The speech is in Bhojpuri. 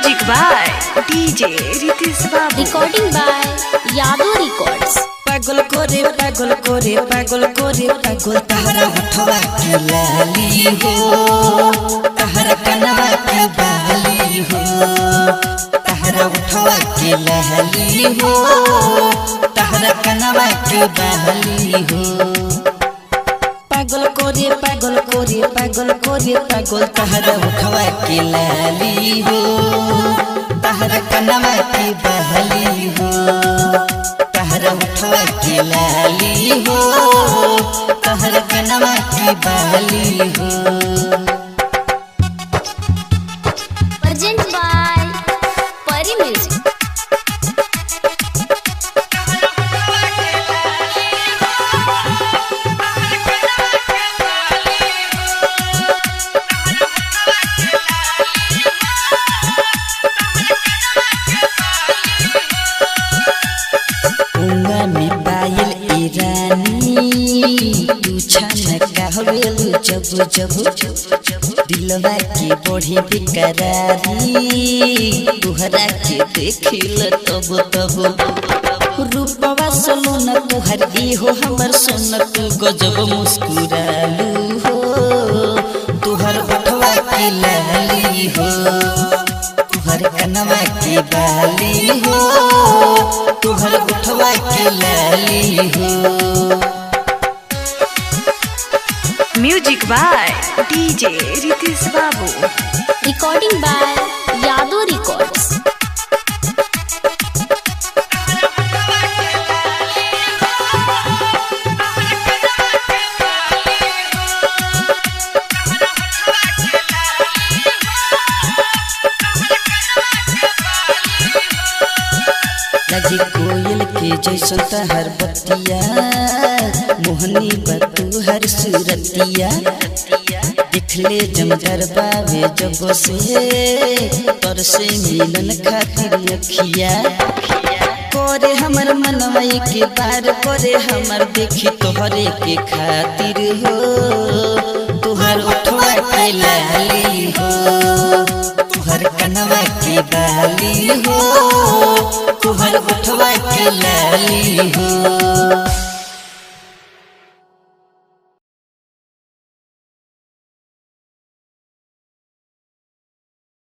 Music by DJ Ritesh Babu. Recording by Yadu Records. पागल कोरे पागल कोरे पागल कोरे पागल तहरा उठवा के लाली हो तहरा कनवा के बाली हो तहरा उठवा के लाली हो तहरा कनवा के बाली हो पागल कोरे पागल कोरे पागल कोरे पागल तहरा उठवा के लाली हो तहरा कनवा के बाली हो तहरा उठवा के लाली हो तहरा कनवा के बाली हो। Present by Pari Music. जब जब दिलवा की बढ़ी बेकरारी तुहरा के देखिल तब तब रूपवा सोना तुहर हो हमर सोना तू गजब मुस्कुरालू हो तुहर उठवा के लाली हो तुहर कनवा के बाली हो तुहर उठवा के लाली हो। Music by DJ Ritesh Babu. Recording by Yadu Records. लगी कोयल के जैसन तहर बतिया मोहनी बतू हर सूरतिया दिखले जमदर बावे जब से पर से मिलन खातिर अखिया करे हमर मनवई के बार करे हमर देखी तोहरे के खातिर हो तुहर उठवा के लाली हो तुहर कनवा के बाली हो तुहर उठवा के लाली हो।